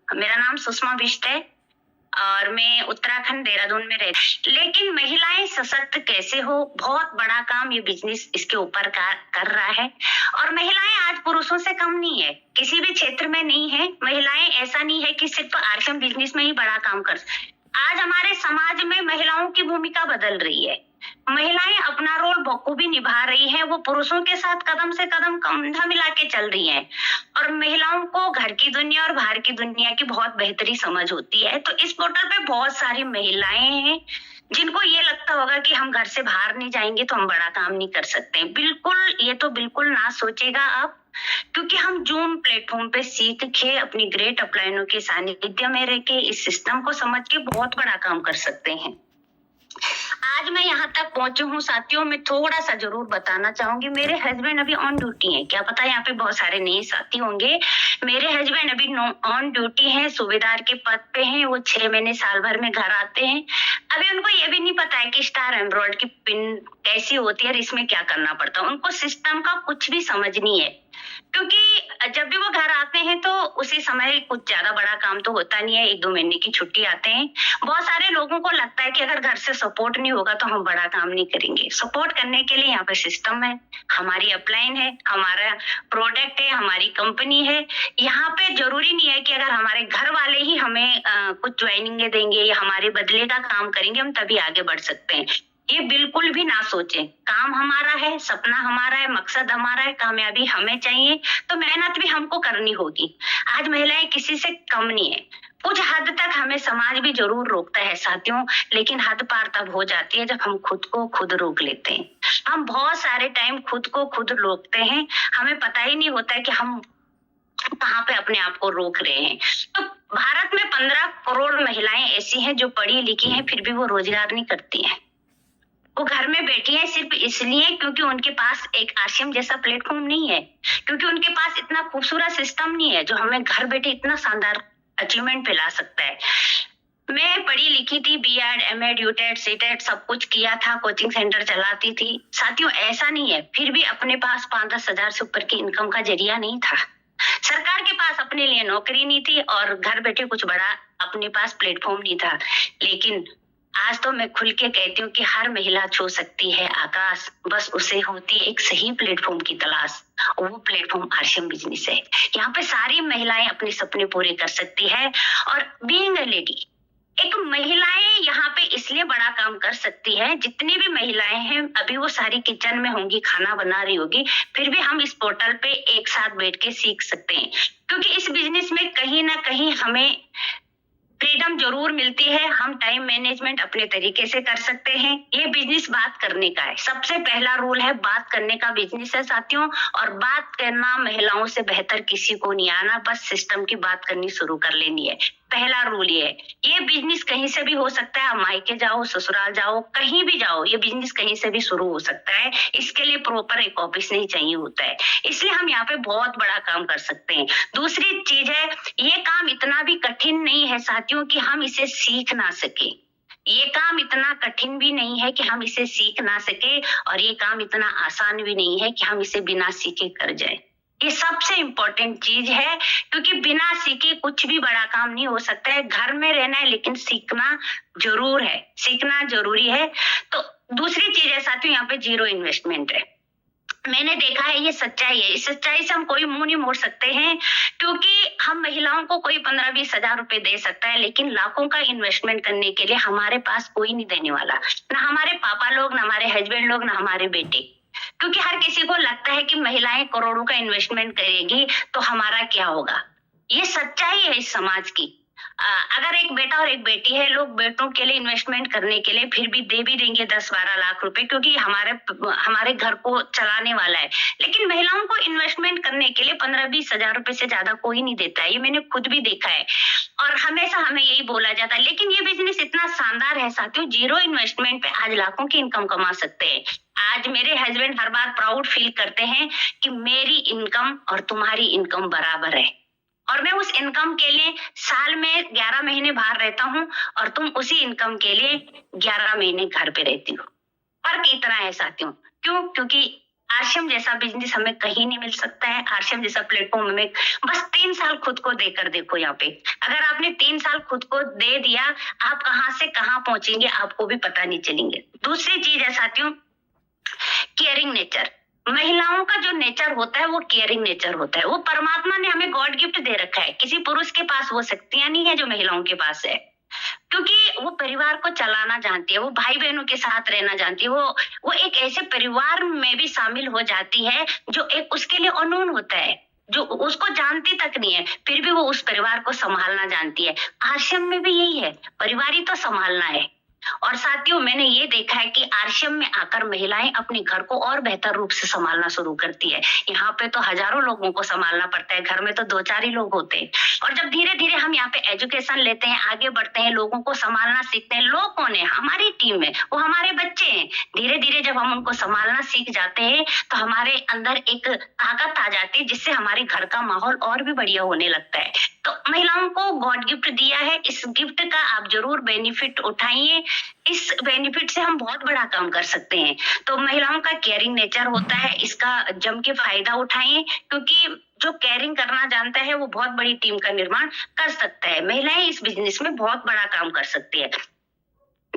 मेरा नाम सुषमा बिष्ट है और मैं उत्तराखंड देहरादून में रहती हूँ। लेकिन महिलाएं सशक्त कैसे हो, बहुत बड़ा काम ये बिजनेस इसके ऊपर कर रहा है। और महिलाएं आज पुरुषों से कम नहीं है, किसी भी क्षेत्र में नहीं है। महिलाएं ऐसा नहीं है कि सिर्फ आश्रम बिजनेस में ही बड़ा काम कर। आज हमारे समाज में महिलाओं की भूमिका बदल रही है। महिलाएं अपना रोल बखूबी निभा रही हैं, वो पुरुषों के साथ कदम से कदम कंधा मिला के चल रही हैं। और महिलाओं को घर की दुनिया और बाहर की दुनिया की बहुत बेहतरी समझ होती है। तो इस पोर्टल पे बहुत सारी महिलाएं हैं जिनको ये लगता होगा कि हम घर से बाहर नहीं जाएंगे तो हम बड़ा काम नहीं कर सकते। बिल्कुल, ये तो बिल्कुल ना सोचेगा आप, क्योंकि हम जूम प्लेटफॉर्म पे सीख के अपनी ग्रेट अपलाइनों के सानिध्य में रह के इस सिस्टम को समझ के बहुत बड़ा काम कर सकते हैं। आज मैं यहाँ तक पहुंची हूँ साथियों, मैं थोड़ा सा जरूर बताना चाहूंगी। मेरे हस्बैंड अभी ऑन ड्यूटी हैं, क्या पता यहाँ पे बहुत सारे नए साथी होंगे। मेरे हस्बैंड अभी ऑन ड्यूटी हैं, सूबेदार के पद पे हैं। वो 6 महीने साल भर में घर आते हैं। अभी उनको ये भी नहीं पता है कि स्टार एम्ब्रॉयड की पिन कैसी होती है और इसमें क्या करना पड़ता है। उनको सिस्टम का कुछ भी समझ नहीं है, क्योंकि जब भी वो घर आते हैं तो उसी समय कुछ ज्यादा बड़ा काम तो होता नहीं है, 1-2 महीने की छुट्टी आते हैं। बहुत सारे लोगों को लगता है कि अगर घर से सपोर्ट नहीं होगा तो हम बड़ा काम नहीं करेंगे। सपोर्ट करने के लिए यहाँ पे सिस्टम है, हमारी अपलाइन है, हमारा प्रोडक्ट है, हमारी कंपनी है। यहाँ पे जरूरी नहीं है कि अगर हमारे घर वाले ही हमें कुछ ज्वाइनिंग देंगे या हमारे बदले का काम करेंगे हम तभी आगे बढ़ सकते हैं। ये बिल्कुल भी ना सोचें। काम हमारा है, सपना हमारा है, मकसद हमारा है, कामयाबी हमें चाहिए तो मेहनत भी हमको करनी होगी। आज महिलाएं किसी से कम नहीं है। कुछ हद तक हमें समाज भी जरूर रोकता है साथियों, लेकिन हद पार तब हो जाती है जब हम खुद को खुद रोक लेते हैं। हम बहुत सारे टाइम खुद को खुद रोकते हैं, हमें पता ही नहीं होता है कि हम कहाँ पे अपने आप को रोक रहे हैं। तो भारत में 15 करोड़ महिलाएं ऐसी हैं जो पढ़ी लिखी हैं फिर भी वो रोजगार नहीं करती हैं। वो घर में बैठी है सिर्फ इसलिए क्योंकि उनके पास एक आश्रम जैसा प्लेटफॉर्म नहीं है, क्योंकि उनके पास इतना खूबसूरत सिस्टम नहीं है जो हमें घर बैठे इतना शानदार अचीवमेंट पे ला सकता है। मैं पढ़ी लिखी थी, बीएड, एमएड, यूटेड, सीटेड सब कुछ किया था, कोचिंग सेंटर चलाती थी। साथियों ऐसा नहीं है, फिर भी अपने पास 5-10 हजार से ऊपर की इनकम का जरिया नहीं था। सरकार के पास अपने लिए नौकरी नहीं थी और घर बैठे कुछ बड़ा अपने पास प्लेटफॉर्म नहीं था। लेकिन आज तो मैं खुल के कहती हूँ कि हर महिला छू सकती है आकाश, बस उसे होती है एक सही प्लेटफॉर्म की तलाश। वो प्लेटफॉर्म आश्रम बिजनेस है। यहाँ पे सारी महिलाएं अपने सपने पूरे कर सकती है। और बीइंग अ लेडी, एक महिलाएं यहाँ पे इसलिए बड़ा काम कर सकती है, जितनी भी महिलाएं हैं अभी वो सारी किचन में होंगी, खाना बना रही होगी, फिर भी हम इस पोर्टल पे एक साथ बैठ के सीख सकते हैं। क्योंकि इस बिजनेस में कहीं ना कहीं हमें फ्रीडम जरूर मिलती है, हम टाइम मैनेजमेंट अपने तरीके से कर सकते हैं। ये बिजनेस बात करने का है, सबसे पहला रूल है बात करने का बिजनेस है साथियों। और बात करना महिलाओं से बेहतर किसी को नहीं आना, बस सिस्टम की बात करनी शुरू कर लेनी है। पहला रूल ये है। ये बिजनेस कहीं से भी हो सकता है, मायके जाओ, ससुराल जाओ, कहीं भी जाओ, ये बिजनेस कहीं से भी शुरू हो सकता है। इसके लिए प्रॉपर एक ऑफिस नहीं चाहिए होता है, इसलिए हम यहाँ पे बहुत बड़ा काम कर सकते हैं। दूसरी चीज है, ये काम इतना भी कठिन नहीं है साथियों कि हम इसे सीख ना सके। ये काम इतना कठिन भी नहीं है कि हम इसे सीख ना सके, और ये काम इतना आसान भी नहीं है कि हम इसे बिना सीखे कर जाए। ये सबसे इम्पोर्टेंट चीज है, क्योंकि बिना सीखे कुछ भी बड़ा काम नहीं हो सकता है। घर में रहना है लेकिन सीखना जरूर है, सीखना जरूरी है। तो दूसरी चीज है साथियों, यहाँ पे 0 इन्वेस्टमेंट है। मैंने देखा है, ये सच्चाई है। इस सच्चाई से हम कोई मुंह नहीं मोड़ सकते हैं, क्योंकि हम महिलाओं को कोई 15-20 हजार रुपए दे सकता है, लेकिन लाखों का इन्वेस्टमेंट करने के लिए हमारे पास कोई नहीं देने वाला, ना हमारे पापा लोग, ना हमारे हस्बैंड लोग, ना हमारे बेटे। क्योंकि हर किसी को लगता है कि महिलाएं करोड़ों का इन्वेस्टमेंट करेगी तो हमारा क्या होगा। ये सच्चाई है इस समाज की। अगर एक बेटा और एक बेटी है, लोग बेटों के लिए इन्वेस्टमेंट करने के लिए फिर भी दे भी देंगे 10-12 लाख रुपए, क्योंकि हमारे घर को चलाने वाला है। लेकिन महिलाओं को इन्वेस्टमेंट करने के लिए 15-20 हजार रुपए से ज्यादा कोई नहीं देता है। ये मैंने खुद भी देखा है और हमेशा हमें यही बोला जाता है। लेकिन ये बिजनेस इतना शानदार है साथियों, 0 इन्वेस्टमेंट पे आज लाखों की इनकम कमा सकते हैं। आज मेरे हस्बैंड हर बार प्राउड फील करते हैं कि मेरी इनकम और तुम्हारी इनकम बराबर है, और मैं उस इनकम के लिए साल में 11 महीने बाहर रहता हूँ और तुम उसी इनकम के लिए 11 महीने घर पे रहती हो। फर्क इतना है साथियों। क्यों? क्योंकि आरसीएम जैसा बिजनेस हमें कहीं नहीं मिल सकता है। आरसीएम जैसा प्लेटफॉर्म हमें बस 3 साल खुद को देकर देखो यहाँ पे। अगर आपने 3 साल खुद को दे दिया, आप कहाँ से कहाँ पहुंचेंगे आपको भी पता नहीं चलेंगे। दूसरी चीज है साथियों, केयरिंग नेचर। महिलाओं का जो नेचर होता है वो केयरिंग नेचर होता है। वो परमात्मा ने हमें गॉड गिफ्ट दे रखा है। किसी पुरुष के पास वो शक्तियां नहीं है जो महिलाओं के पास है, क्योंकि वो परिवार को चलाना जानती है, वो भाई बहनों के साथ रहना जानती है, वो एक ऐसे परिवार में भी शामिल हो जाती है जो एक उसके लिए अनून होता है, जो उसको जानती तक नहीं है, फिर भी वो उस परिवार को संभालना जानती है। आश्रम में भी यही है, परिवार ही तो संभालना है। और साथियों, मैंने ये देखा है कि आश्रम में आकर महिलाएं अपने घर को और बेहतर रूप से संभालना शुरू करती है। यहाँ पे तो हजारों लोगों को संभालना पड़ता है, घर में तो 2-4 ही लोग होते हैं। और जब धीरे धीरे हम यहाँ पे एजुकेशन लेते हैं, आगे बढ़ते हैं, लोगों को संभालना सीखते हैं। लोग कौन है? हमारी टीम है, वो हमारे बच्चे हैं। धीरे धीरे जब हम उनको संभालना सीख जाते हैं तो हमारे अंदर एक ताकत आ जाती है, जिससे हमारे घर का माहौल और भी बढ़िया होने लगता है। तो महिलाओं को गॉड गिफ्ट दिया है, इस गिफ्ट का आप जरूर बेनिफिट उठाइए। इस बेनिफिट से हम बहुत बड़ा काम कर सकते हैं। तो महिलाओं का केयरिंग नेचर होता है, इसका जम के फायदा उठाएं, क्योंकि जो केयरिंग करना जानता है वो बहुत बड़ी टीम का निर्माण कर सकता है। महिलाएं इस बिजनेस में बहुत बड़ा काम कर सकती है।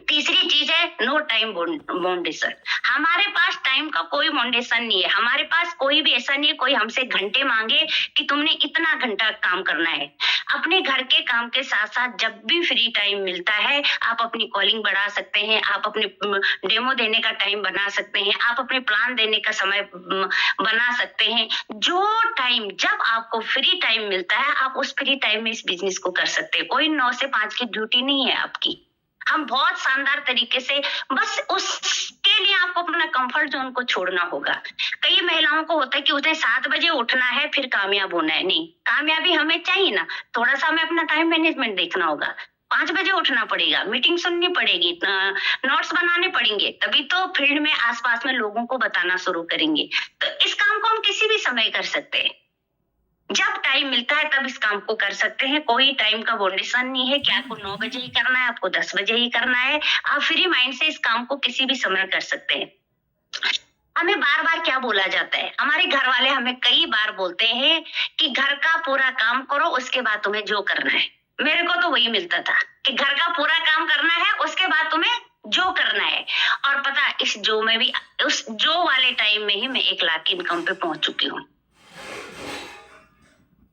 तीसरी चीज है नो टाइम बाउंडेशन। हमारे पास टाइम का कोई बाउंडेशन नहीं है। हमारे पास कोई भी ऐसा नहीं है कोई हमसे घंटे मांगे कि तुमने इतना घंटा काम करना है। अपने घर के काम के साथ साथ जब भी फ्री टाइम मिलता है आप अपनी कॉलिंग बढ़ा सकते हैं, आप अपने डेमो देने का टाइम बना सकते हैं, आप अपने प्लान देने का समय बना सकते हैं। जो टाइम जब आपको फ्री टाइम मिलता है आप उस फ्री टाइम में इस बिजनेस को कर सकते हैं। कोई 9 से 5 की ड्यूटी नहीं है आपकी। हम बहुत शानदार तरीके से, बस उसके लिए आपको अपना कंफर्ट जोन को छोड़ना होगा। कई महिलाओं को होता है कि उन्हें 7 बजे उठना है फिर कामयाब होना है। नहीं, कामयाबी हमें चाहिए ना, थोड़ा सा हमें अपना टाइम मैनेजमेंट देखना होगा। 5 बजे उठना पड़ेगा, मीटिंग सुननी पड़ेगी, नोट्स बनाने पड़ेंगे, तभी तो फील्ड में आसपास में लोगों को बताना शुरू करेंगे। तो इस काम को हम किसी भी समय कर सकते हैं। जब टाइम मिलता है तब इस काम को कर सकते हैं। कोई टाइम का बाउंडेशन नहीं है कि आपको 9 बजे ही करना है, आपको 10 बजे ही करना है। आप फ्री माइंड से इस काम को किसी भी समय कर सकते हैं। हमें बार बार क्या बोला जाता है, हमारे घर वाले हमें कई बार बोलते हैं कि घर का पूरा काम करो उसके बाद तुम्हें जो करना है। मेरे को तो वही मिलता था कि घर का पूरा काम करना है उसके बाद तुम्हें जो करना है। और पता, इस जो में भी, उस जो वाले टाइम में ही मैं 1 लाख की इनकम पे पहुंच चुकी हूँ।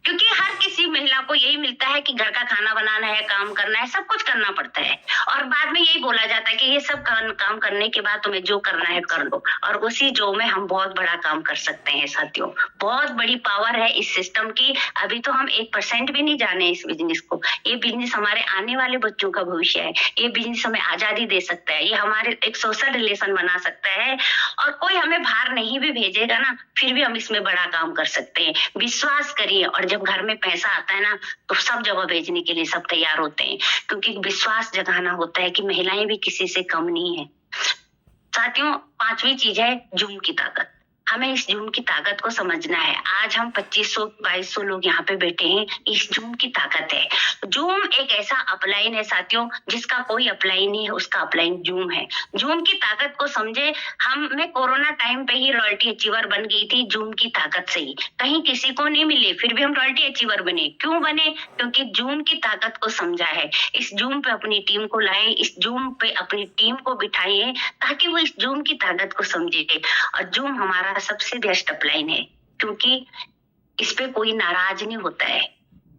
क्योंकि हर किसी महिला को यही मिलता है कि घर का खाना बनाना है, काम करना है, सब कुछ करना पड़ता है। और बाद में यही बोला जाता है कि ये सब काम करने के बाद तुम्हें जो करना है कर लो। और उसी जो में हम बहुत बड़ा काम कर सकते हैं साथियों। बहुत बड़ी पावर है इस सिस्टम की। अभी तो हम 1% भी नहीं जाने इस बिजनेस को। ये बिजनेस हमारे आने वाले बच्चों का भविष्य है। ये बिजनेस हमें आजादी दे सकता है, ये हमारे एक सोशल रिलेशन बना सकता है। और कोई हमें बाहर नहीं भी भेजेगा ना, फिर भी हम इसमें बड़ा काम कर सकते हैं। विश्वास करिए। और जब घर में पैसा आता है ना तो सब जगह भेजने के लिए सब तैयार होते हैं, क्योंकि विश्वास जगाना होता है कि महिलाएं भी किसी से कम नहीं है। साथियों, 5वीं चीज है जूम की ताकत। हमें इस जूम की ताकत को समझना है। आज हम 2500-2200 लोग यहाँ पे बैठे हैं, इस जूम की ताकत है। जूम एक ऐसा अपलाइन है साथियों जिसका कोई अपलाइन नहीं है, उसका अपलाइन जूम है। जूम की ताकत को समझे। मैं कोरोना टाइम पे ही रॉयल्टी अचीवर बन गई थी जूम की ताकत से ही। कहीं किसी को नहीं मिले फिर भी हम रॉयल्टी अचीवर बने। क्यों बने? क्योंकि जूम की ताकत को समझा है। इस जूम पे अपनी टीम को लाए, इस जूम पे अपनी टीम को बिठाइए ताकि वो इस जूम की ताकत को समझे। और जूम हमारा सबसे बेस्ट अपलाइन है, क्योंकि इस पे कोई नाराज नहीं होता है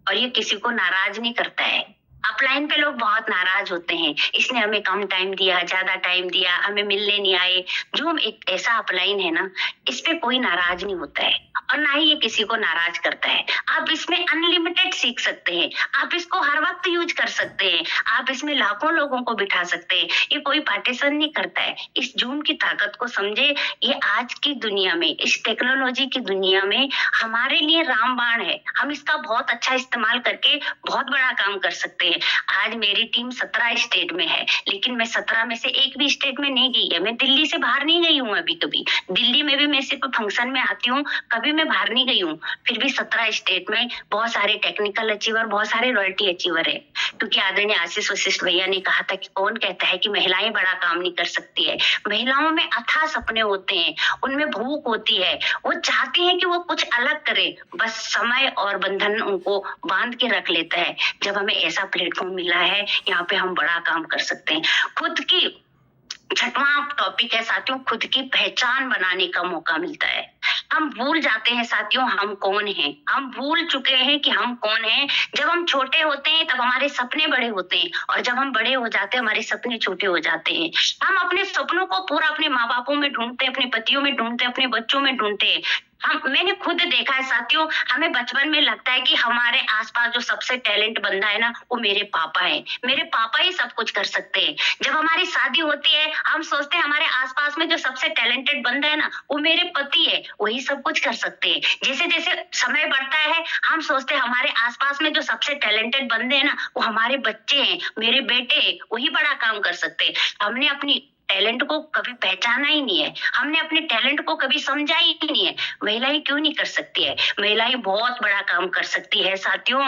और ये किसी को नाराज नहीं करता है। अपलाइन पे लोग बहुत नाराज होते हैं, इसने हमें कम टाइम दिया, ज्यादा टाइम दिया, हमें मिलने नहीं आए। जूम एक ऐसा अपलाइन है ना, इस पे कोई नाराज नहीं होता है और ना ही ये किसी को नाराज करता है। आप इसमें अनलिमिटेड सीख सकते हैं, आप इसको हर वक्त यूज कर सकते हैं, आप इसमें लाखों लोगों को बिठा सकते हैं। ये कोई पार्टीशन नहीं करता है। इस जूम की ताकत को समझे। ये आज की दुनिया में, इस टेक्नोलॉजी की दुनिया में हमारे लिए रामबाण है। हम इसका बहुत अच्छा इस्तेमाल करके बहुत बड़ा काम कर सकते हैं। आज मेरी टीम 17 स्टेट में है, लेकिन मैं 17 में से एक भी स्टेट में नहीं गई है। मैं दिल्ली से बाहर नहीं गई हूँ अभी कभी। दिल्ली में भी मैं सिर्फ फंक्शन में आती हूँ, कभी मैं बाहर नहीं गई हूँ। फिर भी 17 स्टेट में बहुत सारे टेक्निकल अचीवर, बहुत सारे रॉयल्टी अचीवर है। क्योंकि आदरणीय आशीष वशिष्ठ भैया ने कहा था कि कौन कहता है कि महिलाएं बड़ा काम नहीं कर सकती है। महिलाओं में अथाह सपने होते हैं, उनमें भूख होती है, वो चाहती हैं कि वो कुछ अलग करे, बस समय और बंधन उनको बांध के रख लेता है। जब हमें ऐसा प्लेटफॉर्म मिला है, यहाँ पे हम बड़ा काम कर सकते हैं। खुद की छठवां टॉपिक है साथियों, खुद की पहचान बनाने का मौका मिलता है। हम भूल जाते हैं साथियों हम कौन हैं, हम भूल चुके हैं कि हम कौन हैं। जब हम छोटे होते हैं तब हमारे सपने बड़े होते हैं, और जब हम बड़े हो जाते हैं हमारे सपने छोटे हो जाते हैं। हम अपने सपनों को पूरा अपने माँ बापों में ढूंढते हैं, अपने पतियों में ढूंढते हैं, अपने बच्चों में ढूंढते हैं। मैंने खुद देखा है साथियों, हमें बचपन में लगता है कि हमारे आसपास जो सबसे टैलेंट बंदा है ना, वो मेरे पापा है, मेरे पापा ही सब कुछ कर सकते हैं। जब हमारी शादी होती है हम सोचते हैं हमारे आसपास में जो सबसे टैलेंटेड बंदा है ना, वो मेरे पति है, वही सब कुछ कर सकते हैं। जैसे जैसे समय बढ़ता है हम सोचते हैं हमारे आसपास में जो सबसे टैलेंटेड बंदे हैं ना, वो हमारे बच्चे हैं, मेरे बेटे हैं, वही बड़ा काम कर सकते हैं। हमने अपनी टैलेंट को कभी पहचाना ही नहीं है, हमने अपने टैलेंट को कभी समझा ही नहीं है। महिलाएं क्यों नहीं कर सकती है? महिलाएं बहुत बड़ा काम कर सकती है साथियों।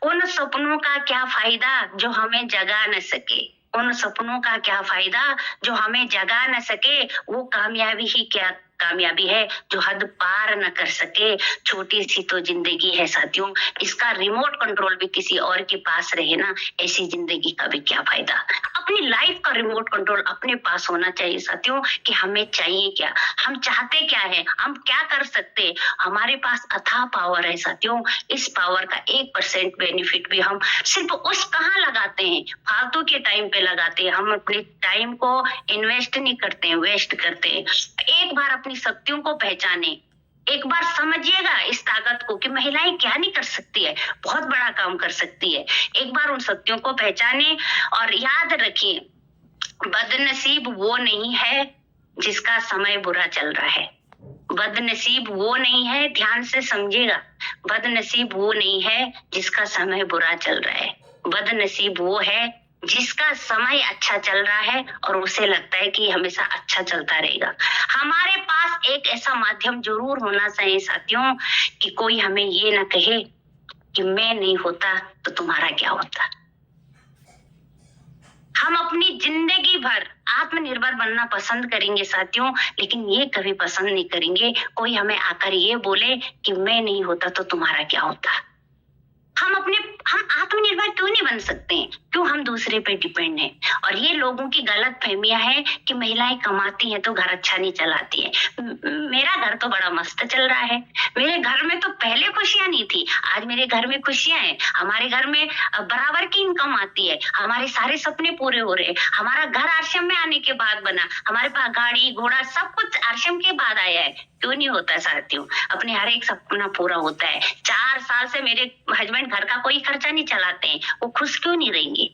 उन सपनों का क्या फायदा जो हमें जगा न सके, उन सपनों का क्या फायदा जो हमें जगा न सके। वो कामयाबी ही क्या कामयाबी है जो हद पार न कर सके। छोटी सी तो जिंदगी है साथियों, इसका रिमोट कंट्रोल भी किसी और के पास रहे ना, ऐसी जिंदगी का भी क्या फायदा। अपनी लाइफ का रिमोट कंट्रोल अपने पास होना चाहिए साथियों, कि हमें चाहिए क्या, हम चाहते क्या है, हम क्या कर सकते। हमारे पास अथाह पावर है साथियों। इस पावर का 1% बेनिफिट भी हम सिर्फ उस कहाँ लगाते हैं, फालतू के टाइम पे लगाते हैं। हम अपने टाइम को इन्वेस्ट नहीं करते हैं, वेस्ट करते हैं। एक बार अपनी शक्तियों को पहचाने, एक बार समझिएगा इस ताकत को कि महिलाएं क्या नहीं कर सकती है, बहुत बड़ा काम कर सकती है। एक बार उन शक्तियों को पहचाने और याद रखिए, बदनसीब वो नहीं है जिसका समय बुरा चल रहा है। बदनसीब वो नहीं है, ध्यान से समझिएगा, बदनसीब वो नहीं है जिसका समय बुरा चल रहा है। बदनसीब वो है जिसका समय अच्छा चल रहा है और उसे लगता है कि हमेशा अच्छा चलता रहेगा। हमारे पास एक ऐसा माध्यम जरूर होना चाहिए साथियों, कि कोई हमें ये ना कहे कि मैं नहीं होता तो तुम्हारा क्या होता। हम अपनी जिंदगी भर आत्मनिर्भर बनना पसंद करेंगे साथियों, लेकिन ये कभी पसंद नहीं करेंगे कोई हमें आकर ये बोले कि मैं नहीं होता तो तुम्हारा क्या होता। हम आत्मनिर्भर क्यों नहीं बन सकते हैं? क्यों हम दूसरे पे डिपेंड हैं? और ये लोगों की गलत फहमियां है कि महिलाएं कमाती हैं तो घर अच्छा नहीं चलाती है। मेरा घर तो बड़ा मस्त चल रहा है, मेरे घर में तो पहले खुशियां नहीं थी, आज मेरे घर में खुशियां हैं। हमारे घर में बराबर की इनकम आती है, हमारे सारे सपने पूरे हो रहे हैं। हमारा घर आश्रम में आने के बाद बना, हमारे पास गाड़ी घोड़ा सब कुछ आश्रम के बाद आया है। क्यों नहीं होता साथियों? अपने हर एक सपना पूरा होता है। 4 साल से मेरे हस्बैंड घर का कोई खर्चा नहीं चलाते हैं, वो खुश क्यों नहीं रहेंगे?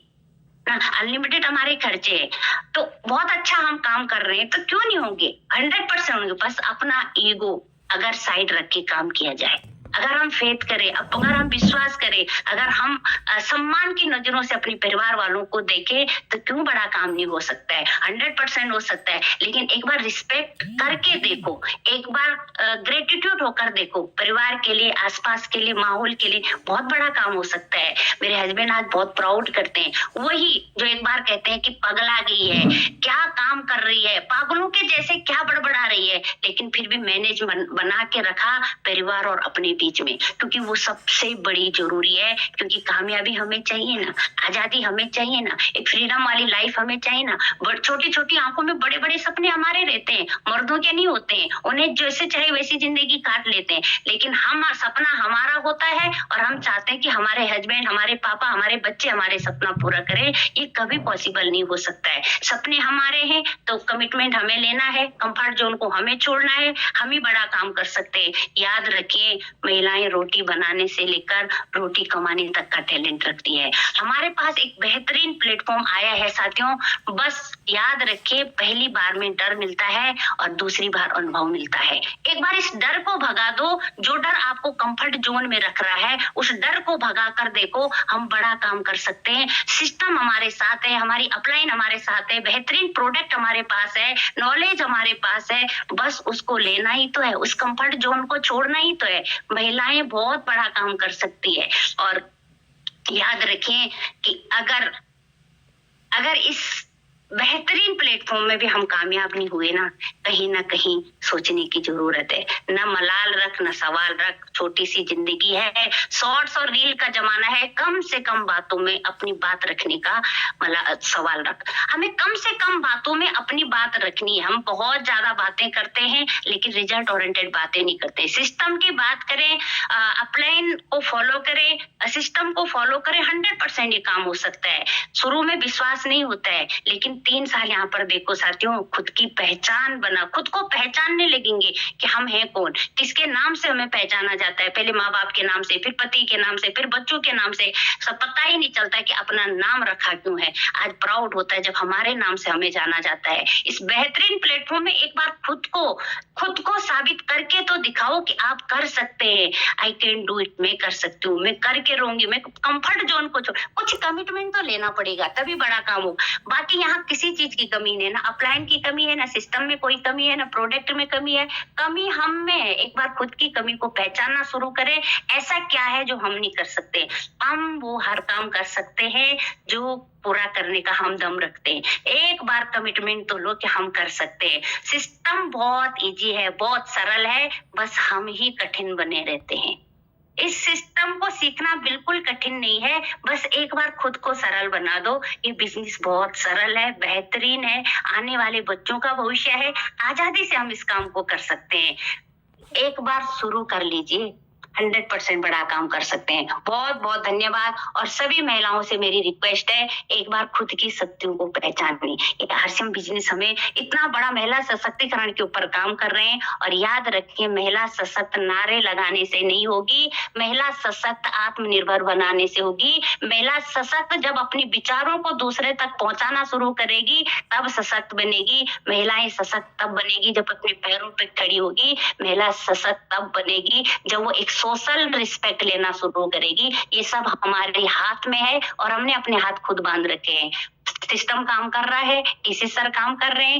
अनलिमिटेड हमारे खर्चे हैं, तो बहुत अच्छा हम काम कर रहे हैं, तो क्यों नहीं होंगे? 100% होंगे। बस अपना ईगो अगर साइड रख के काम किया जाए, अगर हम फेथ करें, अगर हम विश्वास करें, अगर हम सम्मान की नजरों से अपने परिवार वालों को देखें, तो क्यों बड़ा काम नहीं हो सकता है? 100% हो सकता है। लेकिन एक बार रिस्पेक्ट करके देखो, एक बार ग्रेटिट्यूड होकर देखो, परिवार के लिए, आसपास के लिए, माहौल के लिए बहुत बड़ा काम हो सकता है। मेरे हस्बैंड आज बहुत प्राउड करते हैं, वही जो एक बार कहते हैं कि पगला गई है, क्या काम कर रही है, पागलों के जैसे क्या बड़बड़ा रही है, लेकिन फिर भी मैनेज बना के रखा परिवार और अपने बीच में, क्योंकि वो सबसे बड़ी जरूरी है। क्योंकि कामयाबी हमें चाहिए ना, आजादी हमें चाहिए ना, एक फ्रीडम वाली लाइफ हमें चाहिए ना। छोटी छोटी आंखों में बड़े बड़े सपने हमारे रहते हैं, मर्दों के नहीं होते हैं। उन्हें जैसे चाहे वैसी जिंदगी काट लेते हैं, लेकिन सपना हमारा होता है और हम चाहते हैं कि हमारे हस्बैंड, हमारे पापा, हमारे बच्चे हमारे सपना पूरा करें। ये कभी पॉसिबल नहीं हो सकता है। सपने हमारे हैं तो कमिटमेंट हमें लेना है, कंफर्ट जोन को हमें छोड़ना है, हम ही बड़ा काम कर सकते हैं। याद रखिए, महिलाएं रोटी बनाने से लेकर रोटी कमाने तक का टैलेंट रखती है। हमारे पास एक बेहतरीन प्लेटफॉर्म आया है साथियों, बस याद रखिए, पहली बार में डर मिलता है और दूसरी बार अनुभव मिलता है। एक बार इस डर को भगा दो, जो डर आपको कंफर्ट जोन में रख रहा है, उस डर को भगा कर देखो, हम बड़ा काम कर सकते हैं। सिस्टम हमारे साथ है, हमारी अपलाइन हमारे साथ है, बेहतरीन प्रोडक्ट हमारे पास है, नॉलेज हमारे पास है, बस उसको लेना ही तो है, उस कंफर्ट जोन को छोड़ना ही तो है। महिलाएं बहुत बड़ा काम कर सकती है। और याद रखें कि अगर अगर इस बेहतरीन प्लेटफॉर्म में भी हम कामयाब नहीं हुए ना कहीं सोचने की जरूरत है। न मलाल रख, न सवाल रख। छोटी सी जिंदगी है, शॉर्ट्स और रील का जमाना है। कम से कम बातों में अपनी बात रखने का सवाल रख। हमें कम से कम बातों में अपनी बात रखनी है। हम बहुत ज्यादा बातें करते हैं लेकिन रिजल्ट ओरिएंटेड बातें नहीं करते। सिस्टम की बात करें, अपलाइन को फॉलो करें, सिस्टम को फॉलो करें, 100% ये काम हो सकता है। शुरू में विश्वास नहीं होता है लेकिन 3 साल यहाँ पर देखो साथियों, खुद की पहचान बना, खुद को पहचानने लगेंगे कि हम हैं कौन, किसके नाम से हमें पहचाना जाता है। पहले माँ बाप के नाम से, फिर पति के नाम से, फिर बच्चों के नाम से। सब पता ही नहीं चलता है कि अपना नाम रखा क्यों है। आज प्राउड होता है जब हमारे नाम से हमें जाना जाता है। इस बेहतरीन प्लेटफॉर्म में एक बार खुद को साबित करके तो दिखाओ कि आप कर सकते हैं। आई कैन डू इट, मैं कर सकती हूँ, मैं करके रहूंगी। मैं कंफर्ट जोन को कुछ कमिटमेंट तो लेना पड़ेगा तभी बड़ा काम हो। बाकी यहाँ किसी चीज की कमी नहीं है, ना अपलाइन की कमी है, ना सिस्टम में कोई कमी है, ना प्रोडक्ट में कमी है। कमी हम में है। एक बार खुद की कमी को पहचानना शुरू करें। ऐसा क्या है जो हम नहीं कर सकते? हम वो हर काम कर सकते हैं जो पूरा करने का हम दम रखते हैं। एक बार कमिटमेंट तो लो कि हम कर सकते हैं। सिस्टम बहुत इजी है, बहुत सरल है, बस हम ही कठिन बने रहते हैं। इस सिस्टम को सीखना बिल्कुल कठिन नहीं है, बस एक बार खुद को सरल बना दो। ये बिजनेस बहुत सरल है, बेहतरीन है, आने वाले बच्चों का भविष्य है। आजादी से हम इस काम को कर सकते हैं। एक बार शुरू कर लीजिए, 100% बड़ा काम कर सकते हैं। बहुत बहुत धन्यवाद। और सभी महिलाओं से मेरी रिक्वेस्ट है, एक बार खुद की शक्तियों को पहचाननी। एक आरसीएम बिजनेस हमें इतना बड़ा महिला सशक्तिकरण के ऊपर काम कर रहे हैं। और याद रखिए, महिला सशक्त नारे लगाने से नहीं होगी, महिला सशक्त आत्मनिर्भर बनाने से होगी। महिला सशक्त जब अपने विचारों को दूसरे तक पहुंचाना शुरू करेगी तब सशक्त बनेगी। महिलाएं सशक्त तब बनेगी जब अपने पैरों पर खड़ी होगी। महिला सशक्त तब बनेगी जब वो एक सोशल रिस्पेक्ट लेना शुरू करेगी। ये सब हमारे हाथ में है और हमने अपने हाथ खुद बांध रखे हैं। सिस्टम काम कर रहा है, किसी सर काम कर रहे हैं।